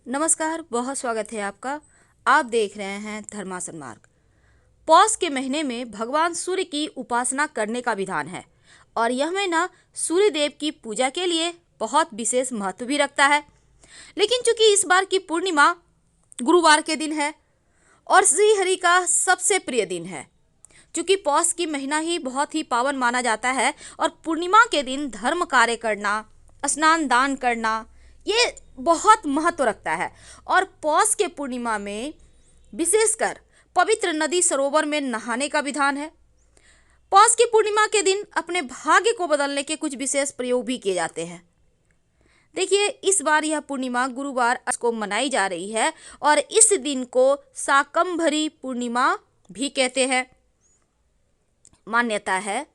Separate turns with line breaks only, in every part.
नमस्कार, बहुत स्वागत है आपका। आप देख रहे हैं धर्मासन मार्ग। पौष के महीने में भगवान सूर्य की उपासना करने का विधान है और यह महीना सूर्य देव की पूजा के लिए बहुत विशेष महत्व भी रखता है। लेकिन चूंकि इस बार की पूर्णिमा गुरुवार के दिन है और श्री हरि का सबसे प्रिय दिन है, चूंकि पौष की महीना ही बहुत ही पावन माना जाता है और पूर्णिमा के दिन धर्म कार्य करना, स्नान दान करना, ये बहुत महत्व रखता है। और पौष के पूर्णिमा में विशेषकर पवित्र नदी सरोवर में नहाने का विधान है। पौष की पूर्णिमा के दिन अपने भाग्य को बदलने के कुछ विशेष प्रयोग भी किए जाते हैं। देखिए, इस बार यह पूर्णिमा गुरुवार को मनाई जा रही है और इस दिन को शाकंभरी पूर्णिमा भी कहते हैं। मान्यता है,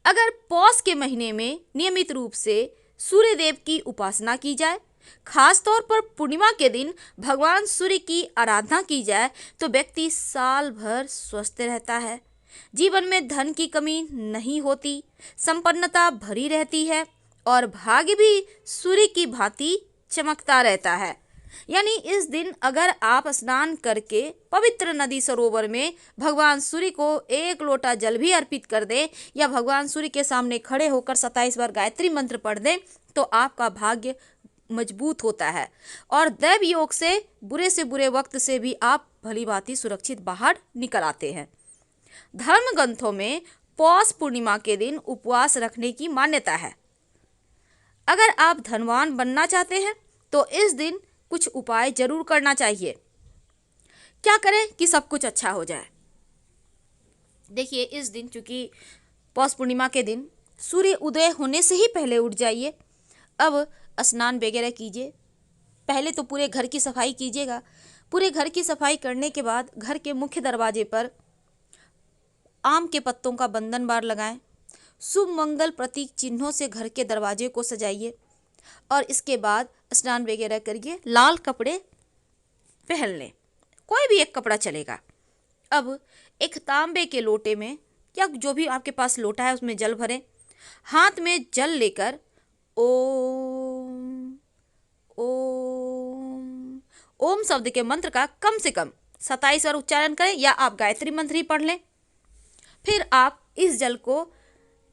अगर पौष के महीने में नियमित रूप से सूर्य देव की उपासना की जाए, खास तौर पर पूर्णिमा के दिन भगवान सूर्य की आराधना की जाए, तो व्यक्ति साल भर स्वस्थ रहता है, जीवन में धन की कमी नहीं होती, संपन्नता भरी रहती है और भाग्य भी सूर्य की भांति चमकता रहता है। यानी इस दिन अगर आप स्नान करके पवित्र नदी सरोवर में भगवान सूर्य को एक लोटा जल भी अर्पित कर दें या भगवान सूर्य के सामने खड़े होकर 27 बार गायत्री मंत्र पढ़ दें, तो आपका भाग्य मजबूत होता है और दैव योग से बुरे वक्त से भी आप भली भांति सुरक्षित बाहर निकल आते हैं। धर्म ग्रंथों में पौष पूर्णिमा के दिन उपवास रखने की मान्यता है। अगर आप धनवान बनना चाहते हैं तो इस दिन कुछ उपाय जरूर करना चाहिए। क्या करें कि सब कुछ अच्छा हो जाए? देखिए, इस दिन चूंकि पौष पूर्णिमा के दिन सूर्य उदय होने से ही पहले उठ जाइए। अब स्नान वगैरह कीजिए। पहले तो पूरे घर की सफाई कीजिएगा। पूरे घर की सफाई करने के बाद घर के मुख्य दरवाजे पर आम के पत्तों का बंधन बार लगाएं। शुभ मंगल प्रतीक चिन्हों से घर के दरवाजे को सजाइए और इसके बाद स्नान वगैरह करिए। लाल कपड़े पहन लें, कोई भी एक कपड़ा चलेगा। अब एक तांबे के लोटे में या जो भी आपके पास लोटा है उसमें जल भरें। हाथ में जल लेकर ओम ओम ओम शब्द के मंत्र का कम से कम 27 बार उच्चारण करें या आप गायत्री मंत्र ही पढ़ लें। फिर आप इस जल को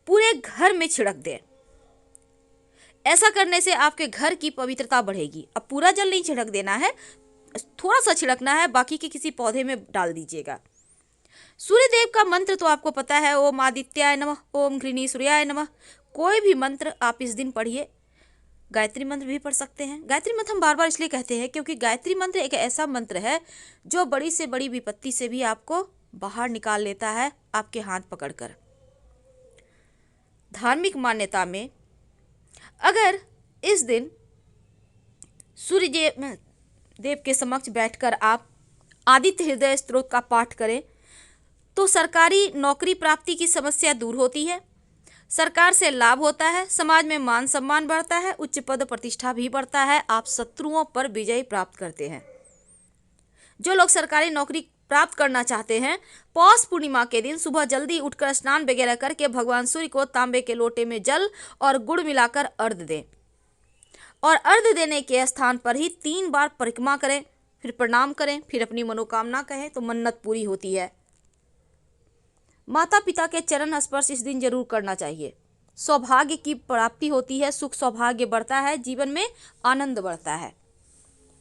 पूरे घर में छिड़क दें। ऐसा करने से आपके घर की पवित्रता बढ़ेगी। अब पूरा जल नहीं छिड़क देना है, थोड़ा सा छिड़कना है, बाकी के किसी पौधे में डाल दीजिएगा। सूर्य देव का मंत्र तो आपको पता है, ओम आदित्याय नमः, ओम घृणी सूर्याय नमः। कोई भी मंत्र आप इस दिन पढ़िए। गायत्री मंत्र भी पढ़ सकते हैं। गायत्री मंत्र हम बार बार इसलिए कहते हैं क्योंकि गायत्री मंत्र एक ऐसा मंत्र है जो बड़ी से बड़ी विपत्ति से भी आपको बाहर निकाल लेता है, आपके हाथ पकड़कर। धार्मिक मान्यता में अगर इस दिन सूर्य देव के समक्ष बैठकर आप आदित्य हृदय स्तोत्र का पाठ करें तो सरकारी नौकरी प्राप्ति की समस्या दूर होती है, सरकार से लाभ होता है, समाज में मान सम्मान बढ़ता है, उच्च पद प्रतिष्ठा भी बढ़ता है, आप शत्रुओं पर विजय प्राप्त करते हैं। जो लोग सरकारी नौकरी प्राप्त करना चाहते हैं, पौष पूर्णिमा के दिन सुबह जल्दी उठकर स्नान वगैरह करके भगवान सूर्य को तांबे के लोटे में जल और गुड़ मिलाकर अर्घ्य दें और अर्घ्य देने के स्थान पर ही 3 बार परिक्रमा करें, फिर प्रणाम करें, फिर अपनी मनोकामना कहें तो मन्नत पूरी होती है। माता पिता के चरण स्पर्श इस दिन जरूर करना चाहिए। सौभाग्य की प्राप्ति होती है, सुख सौभाग्य बढ़ता है, जीवन में आनंद बढ़ता है।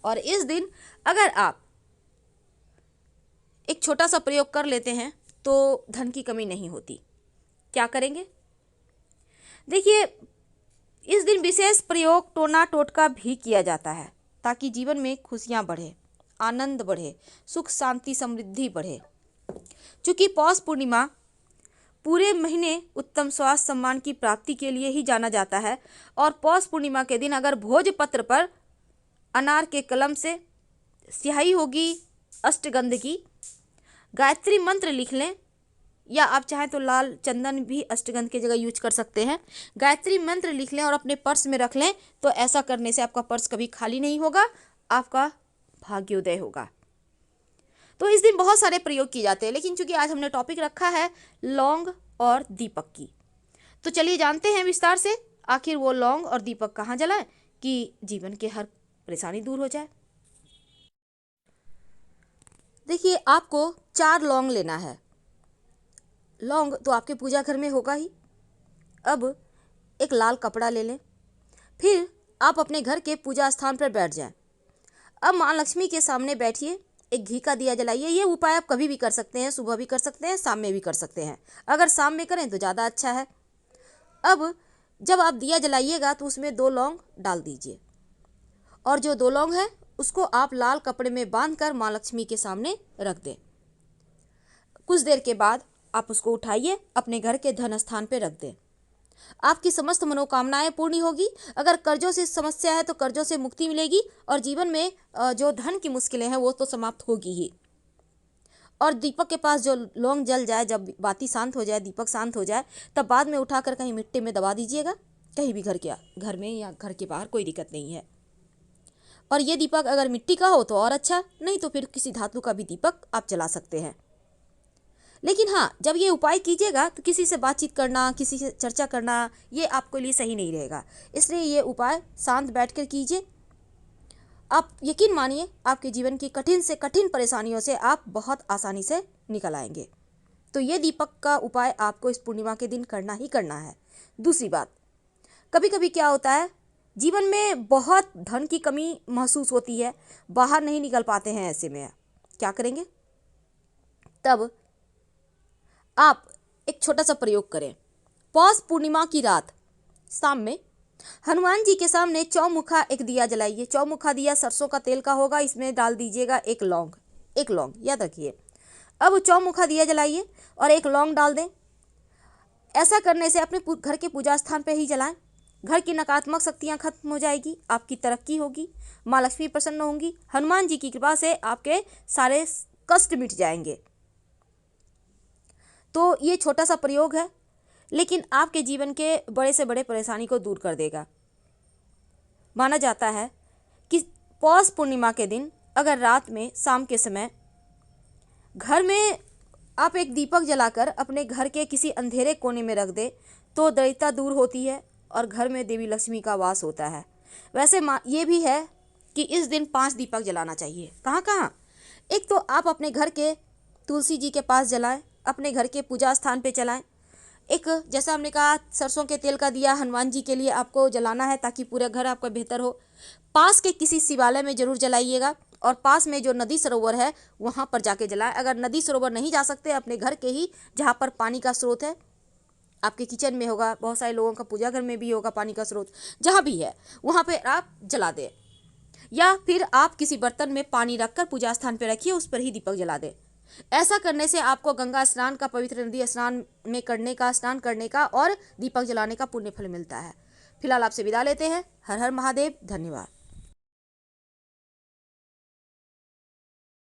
और इस दिन अगर आप एक छोटा सा प्रयोग कर लेते हैं तो धन की कमी नहीं होती। क्या करेंगे? देखिए, इस दिन विशेष प्रयोग टोना टोटका भी किया जाता है ताकि जीवन में खुशियां बढ़े, आनंद बढ़े, सुख शांति समृद्धि बढ़े। चूंकि पौष पूर्णिमा पूरे महीने उत्तम स्वास्थ्य सम्मान की प्राप्ति के लिए ही जाना जाता है और पौष पूर्णिमा के दिन अगर भोजपत्र पर अनार के कलम से स्याही होगी अष्टगंध की, गायत्री मंत्र लिख लें या आप चाहें तो लाल चंदन भी अष्टगंध की जगह यूज कर सकते हैं। गायत्री मंत्र लिख लें और अपने पर्स में रख लें तो ऐसा करने से आपका पर्स कभी खाली नहीं होगा, आपका भाग्योदय होगा। तो इस दिन बहुत सारे प्रयोग किए जाते हैं, लेकिन चूंकि आज हमने टॉपिक रखा है लौंग और दीपक की, तो चलिए जानते हैं विस्तार से आखिर वो लौंग और दीपक कहाँ जलाएं कि जीवन के हर परेशानी दूर हो जाए। देखिए, आपको 4 लौंग लेना है। लौंग तो आपके पूजा घर में होगा ही। अब एक लाल कपड़ा ले लें। फिर आप अपने घर के पूजा स्थान पर बैठ जाएं। अब माँ लक्ष्मी के सामने बैठिए, एक घी का दिया जलाइए। ये उपाय आप कभी भी कर सकते हैं, सुबह भी कर सकते हैं, शाम में भी कर सकते हैं। अगर शाम में करें तो ज़्यादा अच्छा है। अब जब आप दिया जलाइएगा तो उसमें 2 लौंग डाल दीजिए, और जो 2 लौंग है उसको आप लाल कपड़े में बांधकर माँ लक्ष्मी के सामने रख दें। कुछ देर के बाद आप उसको उठाइए, अपने घर के धन स्थान पर रख दें। आपकी समस्त मनोकामनाएं पूर्ण होगी। अगर कर्जों से समस्या है तो कर्जों से मुक्ति मिलेगी, और जीवन में जो धन की मुश्किलें हैं वो तो समाप्त होगी ही। और दीपक के पास जो लौंग जल जाए, जब बाती शांत हो जाए, दीपक शांत हो जाए, तब बाद में उठाकर कहीं मिट्टी में दबा दीजिएगा, कहीं भी घर में या घर के बाहर, कोई दिक्कत नहीं है। और ये दीपक अगर मिट्टी का हो तो और अच्छा, नहीं तो फिर किसी धातु का भी दीपक आप जला सकते हैं। लेकिन हाँ, जब ये उपाय कीजिएगा तो किसी से बातचीत करना, किसी से चर्चा करना, ये आपके लिए सही नहीं रहेगा। इसलिए ये उपाय शांत बैठकर कीजिए। आप यकीन मानिए, आपके जीवन की कठिन से कठिन परेशानियों से आप बहुत आसानी से निकल आएंगे। तो ये दीपक का उपाय आपको इस पूर्णिमा के दिन करना ही करना है। दूसरी बात, कभी कभी क्या होता है, जीवन में बहुत धन की कमी महसूस होती है, बाहर नहीं निकल पाते हैं। ऐसे में क्या करेंगे? तब आप एक छोटा सा प्रयोग करें। पौष पूर्णिमा की रात शाम में हनुमान जी के सामने चौमुखा एक दिया जलाइए। चौमुखा दिया सरसों का तेल का होगा, इसमें डाल दीजिएगा एक लौंग। एक लौंग याद रखिए। अब चौमुखा दिया जलाइए और एक लौंग डाल दें। ऐसा करने से अपने घर के पूजा स्थान पर ही जलाएं। घर की नकारात्मक शक्तियां खत्म हो जाएगी, आपकी तरक्की होगी, माँ लक्ष्मी प्रसन्न होंगी, हनुमान जी की कृपा से आपके सारे कष्ट मिट जाएंगे। तो ये छोटा सा प्रयोग है, लेकिन आपके जीवन के बड़े से बड़े परेशानी को दूर कर देगा। माना जाता है कि पौष पूर्णिमा के दिन अगर रात में शाम के समय घर में आप एक दीपक जलाकर अपने घर के किसी अंधेरे कोने में रख दे तो दरिद्रता दूर होती है और घर में देवी लक्ष्मी का वास होता है। वैसे ये भी है कि इस दिन 5 दीपक जलाना चाहिए। कहाँ कहाँ? एक तो आप अपने घर के तुलसी जी के पास जलाएं, अपने घर के पूजा स्थान पे जलाएं। एक जैसा हमने कहा, सरसों के तेल का दिया हनुमान जी के लिए आपको जलाना है ताकि पूरा घर आपका बेहतर हो। पास के किसी शिवालय में जरूर जलाइएगा, और पास में जो नदी सरोवर है वहाँ पर जाके जलाएं। अगर नदी सरोवर नहीं जा सकते, अपने घर के ही जहाँ पर पानी का स्रोत है, आपके किचन में होगा, बहुत सारे लोगों का पूजा घर में भी होगा पानी का स्रोत, जहाँ भी है वहाँ पर आप जला दें। या फिर आप किसी बर्तन में पानी रखकर पूजा स्थान पर रखिए, उस पर ही दीपक जला दें। ऐसा करने से आपको गंगा स्नान का, पवित्र नदी स्नान में स्नान करने का और दीपक जलाने का पुण्य फल मिलता है। फिलहाल आपसे विदा लेते हैं। हर हर महादेव। धन्यवाद।